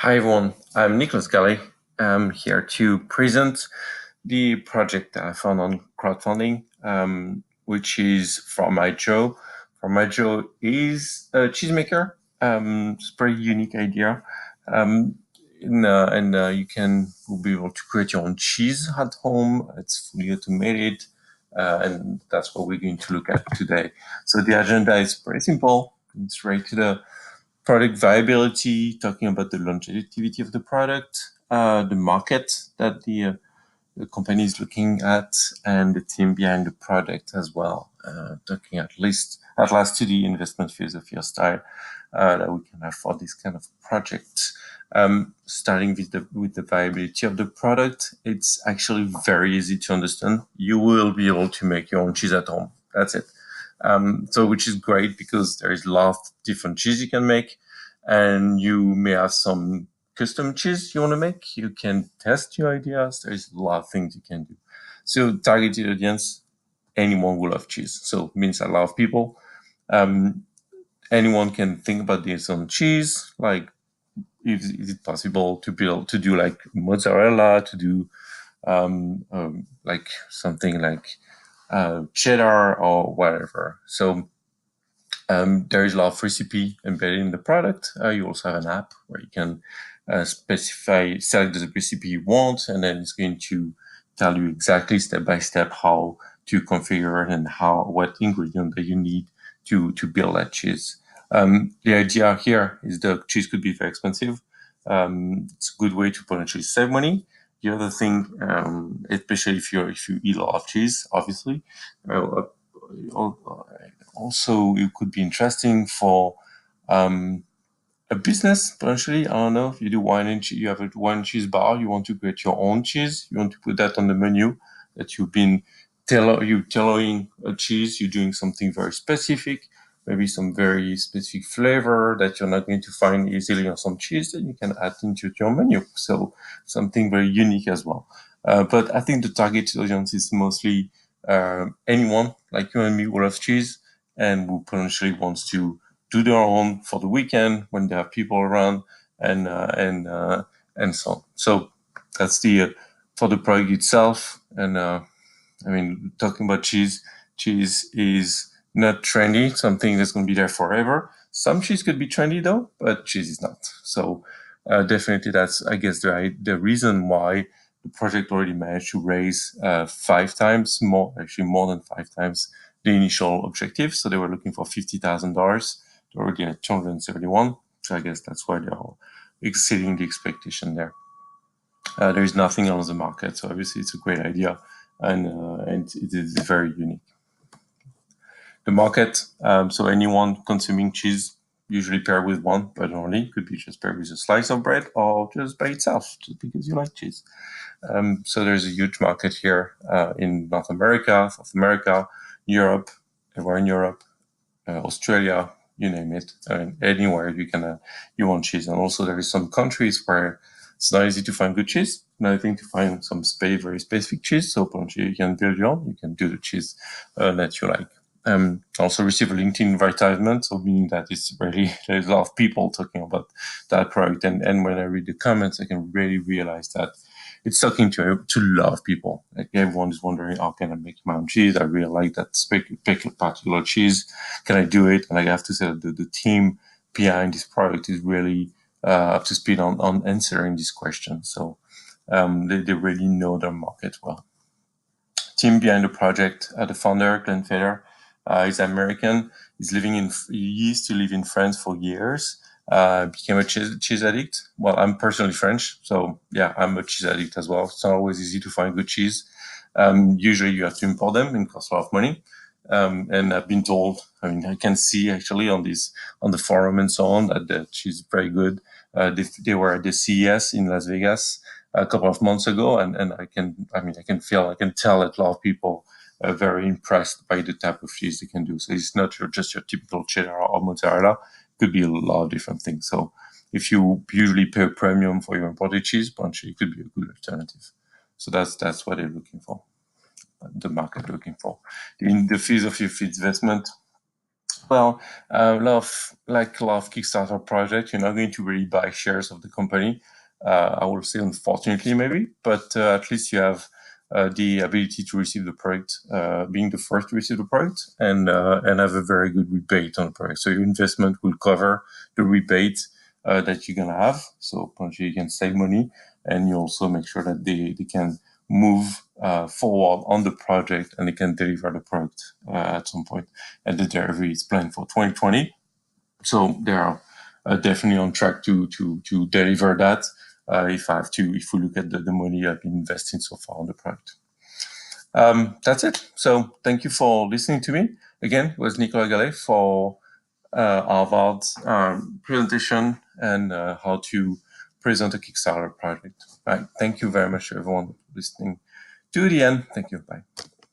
Hi everyone, I'm Nicholas Galley. I'm here to present the project that I found on crowdfunding, which is Fromaggio. Fromaggio is a cheesemaker. It's a pretty unique idea. Um, and you will be able to create your own cheese at home. It's fully automated. And that's what we're going to look at today. So the agenda is pretty simple. It's right to the product viability, talking about the longevity of the product, the market that the company is looking at, and the team behind the product as well. Talking at last to the investment philosophy style that we can have for this kind of project. Starting with the viability of the product, it's actually very easy to understand. You will be able to make your own cheese at home. That's it. So which is great because there is a lot of different cheese you can make, and you may have some custom cheese you want to make. You can test your ideas. There's a lot of things you can do. So targeted audience, anyone will love cheese. So it means a lot of people. Um, Anyone can think about this on cheese. Like, is it possible to do like mozzarella, to do like something like cheddar or whatever. So there is a lot of recipe embedded in the product. You also have an app where you can select the recipe you want, and then it's going to tell you exactly step by step how to configure and what ingredient that you need to build that cheese. The idea here is the cheese could be very expensive. It's a good way to potentially save money. The other thing, especially if you eat a lot of cheese, obviously, uh, also it could be interesting for a business potentially. I don't know if you do you have a wine cheese bar, you want to create your own cheese, you want to put that on the menu, that you've been tailoring a cheese, you're doing something very specific, maybe some very specific flavor that you're not going to find easily on some cheese that you can add into your menu. So something very unique as well. But I think the target audience is mostly anyone like you and me who loves cheese and who potentially wants to do their own for the weekend when there are people around, and so on. So that's the for the product itself. And I mean, talking about cheese is not trendy, something that's going to be there forever. Some cheese could be trendy though, but cheese is not. So definitely, that's I guess the reason why the project already managed to raise 5 times more, actually more than 5 times the initial objective. So they were looking for $50,000. They're already at 271. So I guess that's why they're exceeding the expectation there. There is nothing else on the market, so obviously it's a great idea, and it is very unique. The market, so anyone consuming cheese, usually paired with one, but only could be just paired with a slice of bread or just by itself, just because you like cheese. So there's a huge market here in North America, South America, Europe, everywhere in Europe, Australia, you name it. I mean, anywhere you want cheese. And also there is some countries where it's not easy to find good cheese. Another thing to find some very specific cheese. So potentially you can build your own. You can do the cheese that you like. Also receive a LinkedIn advertisement, so meaning that it's really there's a lot of people talking about that product, and when I read the comments, I can really realize that it's talking to a lot of people. Like everyone is wondering, how can I make my own cheese? I really like that particular cheese. Can I do it? And I have to say that the team behind this product is really up to speed on answering this question. So they really know their market well. Team behind the project, the founder, Glenn Feder, is American. He used to live in France for years. Became a cheese addict. Well, I'm personally French, so yeah, I'm a cheese addict as well. It's not always easy to find good cheese. Usually you have to import them and it costs a lot of money. And I've been told, I mean, I can see actually on the forum and so on that the cheese is very good. They were at the CES in Las Vegas a couple of months ago, and I can tell that a lot of people are very impressed by the type of cheese they can do. So it's not just your typical cheddar or mozzarella. It could be a lot of different things. So if you usually pay a premium for your imported cheese, potentially it could be a good alternative. So that's what they're looking for, the market looking for. In the philosophy of investment, Well, a lot of Kickstarter projects, you're not going to really buy shares of the company. I will say, unfortunately, maybe, but at least you have the ability to receive the product, being the first to receive the product, and have a very good rebate on the product. So your investment will cover the rebate that you're gonna have. So potentially you can save money, and you also make sure that they can move forward on the project and they can deliver the product at some point. And the delivery is planned for 2020. So they are definitely on track to deliver that. If we look at the money I've been investing so far on the product. That's it. So thank you for listening to me. Again, it was Nicolas Gallet for Harvard's presentation and how to present a Kickstarter project. Right. Thank you very much, everyone, for listening to the end. Thank you. Bye.